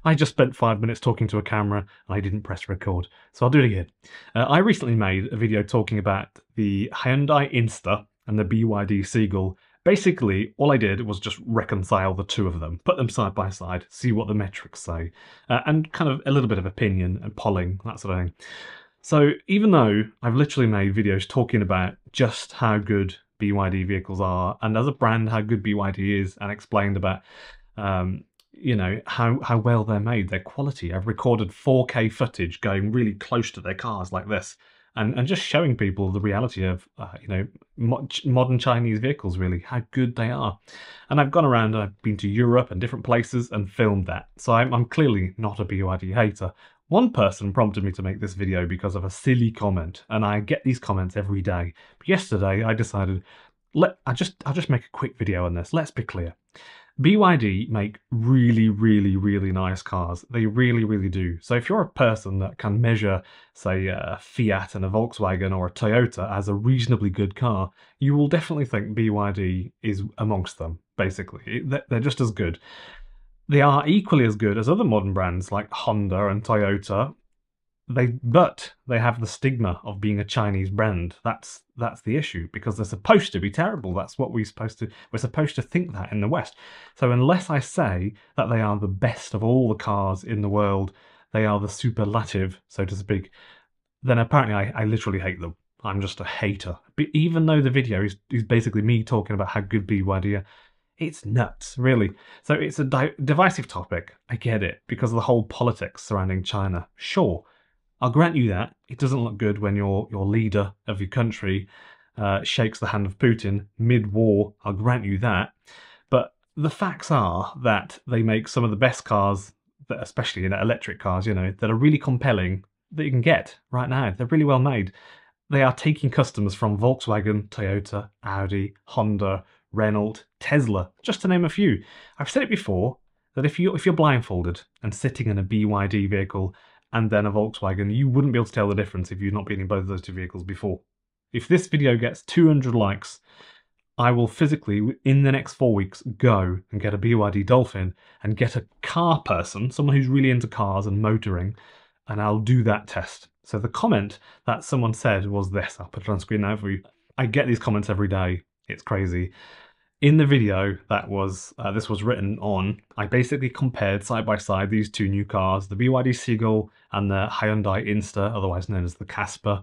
I just spent 5 minutes talking to a camera and I didn't press record, so I'll do it again. I recently made a video talking about the Hyundai Insta and the BYD Seagull. Basically, all I did was just reconcile the two of them, put them side by side, see what the metrics say, and kind of a little bit of opinion and polling, that sort of thing. So even though I've literally made videos talking about just how good BYD vehicles are, and as a brand how good BYD is, and explained about how well they're made, their quality. I've recorded 4K footage going really close to their cars like this, and just showing people the reality of modern Chinese vehicles, really, how good they are. And I've gone around, I've been to Europe and different places and filmed that. So I'm clearly not a BYD hater. One person prompted me to make this video because of a silly comment, and I get these comments every day. But yesterday I decided, I'll just make a quick video on this. Let's be clear. BYD make really, really, really nice cars. They really, really do. So if you're a person that can measure, say, a Fiat and a Volkswagen or a Toyota as a reasonably good car, you will definitely think BYD is amongst them, basically. They're just as good. They are equally as good as other modern brands like Honda and Toyota, but they have the stigma of being a Chinese brand. That's the issue, because they're supposed to be terrible. That's what we're supposed to think that in the West. So unless I say that they are the best of all the cars in the world, they are the superlative, so to speak, then apparently I literally hate them. I'm just a hater. But even though the video is basically me talking about how good BYD are, it's nuts, really. So it's a divisive topic. I get it, because of the whole politics surrounding China. Sure, I'll grant you that. It doesn't look good when your leader of your country shakes the hand of Putin mid-war. I'll grant you that. But the facts are that they make some of the best cars, especially electric cars, that are really compelling, that you can get right now. They're really well made. They are taking customers from Volkswagen, Toyota, Audi, Honda, Renault, Tesla, just to name a few. I've said it before, that if you're blindfolded and sitting in a BYD vehicle and then a Volkswagen, you wouldn't be able to tell the difference if you've not been in both of those two vehicles before. If this video gets 200 likes, I will physically, in the next 4 weeks, go and get a BYD Dolphin and get a car person, someone who's really into cars and motoring, and I'll do that test. So the comment that someone said was this. I'll put it on screen now for you. I get these comments every day. It's crazy. In the video that this was written on, I basically compared side by side these two new cars, the BYD Seagull and the Hyundai Insta, otherwise known as the Casper.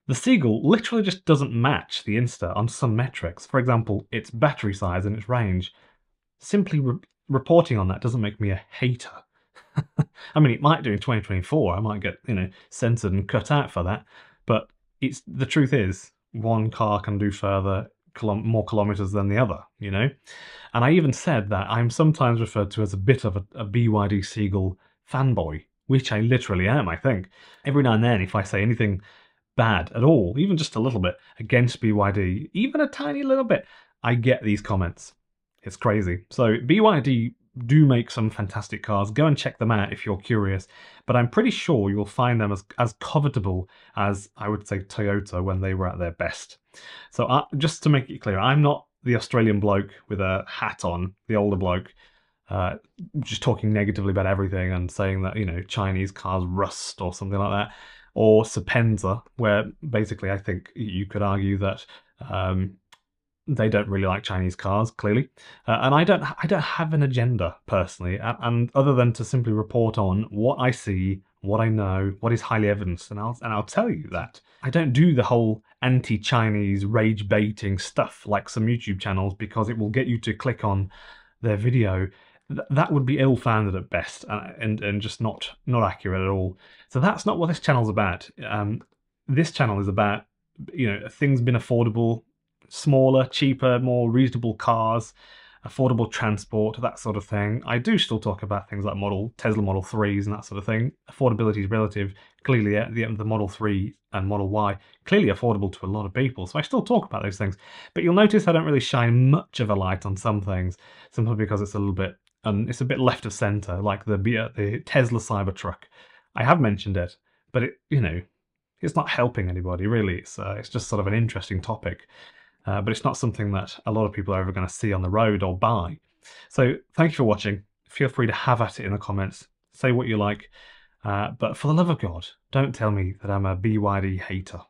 The Seagull literally just doesn't match the Insta on some metrics. For example, its battery size and its range. Simply reporting on that doesn't make me a hater. I mean, it might do in 2024. I might get, censored and cut out for that. But the truth is, one car can do more kilometers than the other, And I even said that I'm sometimes referred to as a bit of a BYD Seagull fanboy, which I literally am, I think. Every now and then, if I say anything bad at all, even just a little bit, against BYD, even a tiny little bit, I get these comments. It's crazy. So BYD do make some fantastic cars. Go and check them out if you're curious. But I'm pretty sure you'll find them as covetable as, I would say, Toyota when they were at their best. So just to make it clear, I'm not the Australian bloke with a hat on, the older bloke, just talking negatively about everything and saying that, Chinese cars rust or something like that. Or Sapenza, where basically I think you could argue that they don't really like Chinese cars, clearly, and I don't have an agenda personally, and other than to simply report on what I see, what I know, what is highly evidenced, and I'll tell you that I don't do the whole anti-Chinese rage baiting stuff like some YouTube channels, because it will get you to click on their video. That would be ill-founded at best, and just not accurate at all. So that's not what this channel's about. This channel is about things being affordable. Smaller, cheaper, more reasonable cars, affordable transport, that sort of thing. I do still talk about things like Tesla Model 3s and that sort of thing. Affordability is relative. Clearly, the Model 3 and Model Y, clearly affordable to a lot of people. So I still talk about those things. But you'll notice I don't really shine much of a light on some things, simply because it's a little bit, it's a bit left of centre, like the Tesla Cybertruck. I have mentioned it, but it's not helping anybody, really. It's just sort of an interesting topic. But it's not something that a lot of people are ever going to see on the road or buy. So thank you for watching. Feel free to have at it in the comments. Say what you like, but for the love of God, don't tell me that I'm a BYD hater.